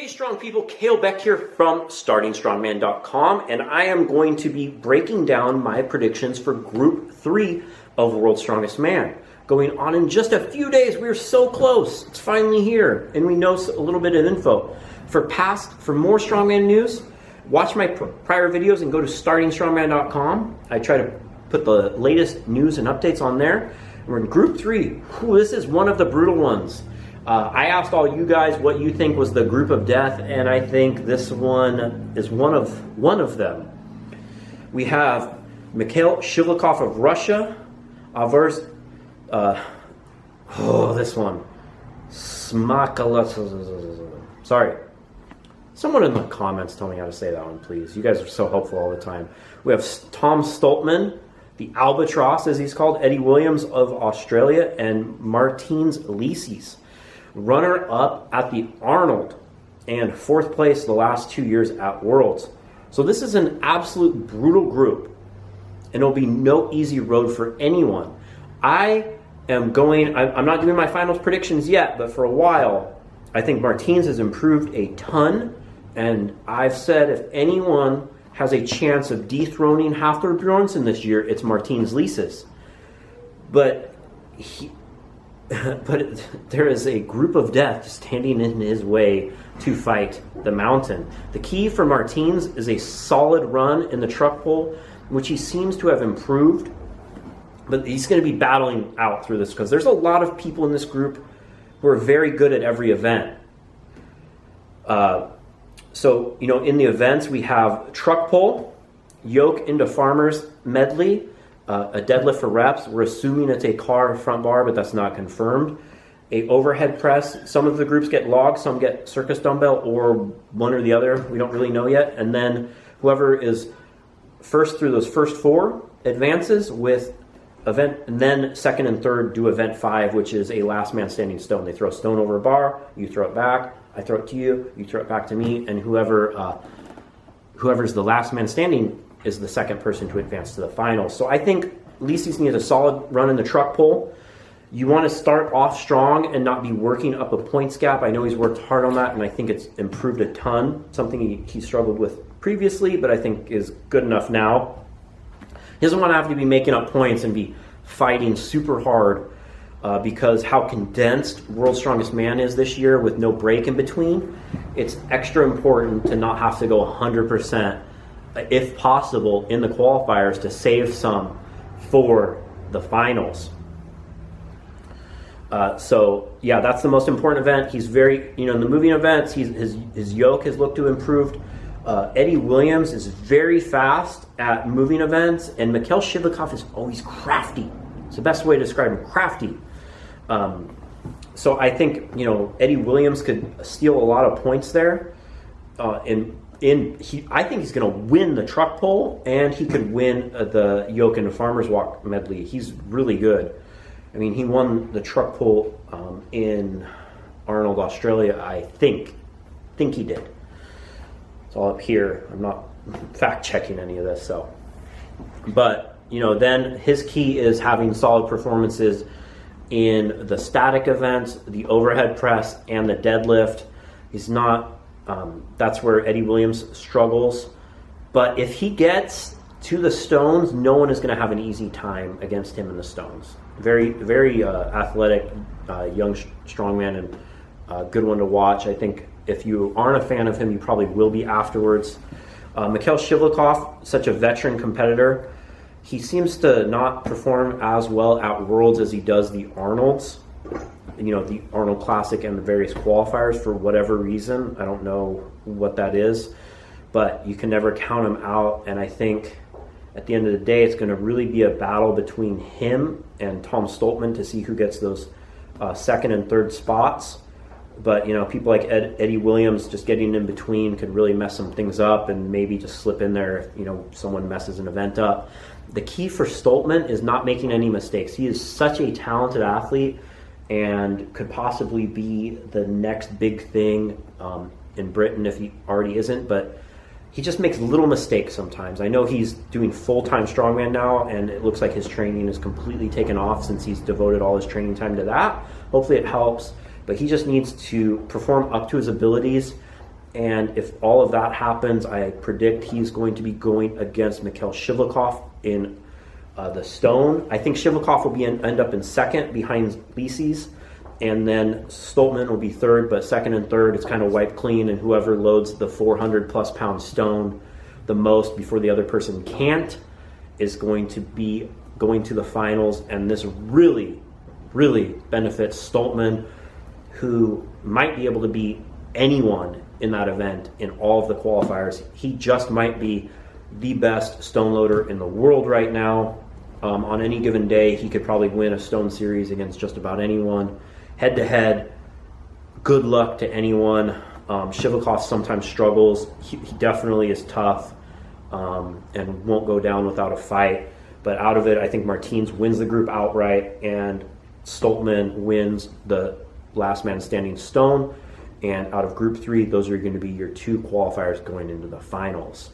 Hey strong people, Kalle Beck here from StartingStrongman.com, and I am going to be breaking down my predictions for Group 3 of World's Strongest Man. Going on in just a few days. We're so close. It's finally here, and we know a little bit of info. For more strongman news, watch my prior videos and go to StartingStrongman.com. I try to put the latest news and updates on there. We're in Group 3. This is one of the brutal ones. I asked all you guys what you think was the group of death, and I think this one is one of them. We have Mikhail Shivlikov of Russia versus this one, Sorry. Someone in the comments tell me how to say that one, please. You guys are so helpful all the time. We have Tom Stoltman, the Albatross, as he's called, Eddie Williams of Australia, and Martins Licis, runner-up at the Arnold, and fourth place the last 2 years at Worlds. So this is an absolute brutal group, and it'll be no easy road for anyone. I'm not doing my finals predictions yet, but for a while, I think Martins has improved a ton, and I've said if anyone has a chance of dethroning Hafthor Bjornsson this year, it's Martins Licis. But there is a group of death standing in his way to fight the mountain. The key for Martins is a solid run in the truck pull, which he seems to have improved, but he's going to be battling out through this because there's a lot of people in this group who are very good at every event. So, in the events we have truck pull, yoke into farmers medley, a deadlift for reps. We're assuming it's a car front bar, but that's not confirmed. A overhead press. Some of the groups get log, some get circus dumbbell, or one or the other. We don't really know yet. And then whoever is first through those first four advances with event, and then second and third do event 5, which is a last man standing stone. They throw a stone over a bar, you throw it back, I throw it to you, you throw it back to me, and whoever's the last man standing is the second person to advance to the finals. So I think Licis needs a solid run in the truck pull. You want to start off strong and not be working up a points gap. I know he's worked hard on that, and I think it's improved a ton, something he struggled with previously, but I think is good enough now. He doesn't want to have to be making up points and be fighting super hard because how condensed World's Strongest Man is this year with no break in between. It's extra important to not have to go 100%, if possible, in the qualifiers to save some for the finals. So yeah, that's the most important event. He's very, in the moving events, his yoke has looked to improved. Eddie Williams is very fast at moving events, and Mikhail Shivlikov is always crafty. It's the best way to describe him, crafty. So I think, Eddie Williams could steal a lot of points there. I think he's going to win the truck pull, and he could win the yoke and the farmer's walk medley. He's really good. I mean, he won the truck pull in Arnold, Australia. I think he did. It's all up here. I'm not fact checking any of this, so. But then his key is having solid performances in the static events, the overhead press, and the deadlift. He's not. That's where Eddie Williams struggles. But if he gets to the stones, no one is going to have an easy time against him in the stones. Very, very athletic, young strongman, and good one to watch. I think if you aren't a fan of him, you probably will be afterwards. Mikhail Shivlikov, such a veteran competitor, he seems to not perform as well at Worlds as he does the Arnolds. The Arnold Classic and the various qualifiers for whatever reason. I don't know what that is, but you can never count him out. And I think at the end of the day, it's going to really be a battle between him and Tom Stoltman to see who gets those second and third spots. But, people like Eddie Williams just getting in between could really mess some things up and maybe just slip in there if, someone messes an event up. The key for Stoltman is not making any mistakes. He is such a talented athlete and could possibly be the next big thing in Britain if he already isn't, but he just makes little mistakes sometimes. I know he's doing full-time strongman now, and it looks like his training is completely taken off since he's devoted all his training time to that. Hopefully it helps, but he just needs to perform up to his abilities And if all of that happens, I predict he's going to be going against Mikhail Shivlikov in the stone. I think Shivlikov will end up in second behind Lisi's, and then Stoltman will be third, but second and third, it's kind of wiped clean, and whoever loads the 400-plus pound stone the most before the other person can't is going to be going to the finals. And this really, really benefits Stoltman, who might be able to beat anyone in that event in all of the qualifiers. He just might be the best stone loader in the world right now. On any given day, he could probably win a stone series against just about anyone. Head to head, good luck to anyone. Shivlikov sometimes struggles. He definitely is tough and won't go down without a fight. But out of it, I think Martins wins the group outright, and Stoltman wins the last man standing stone. And out of Group 3, those are going to be your two qualifiers going into the finals.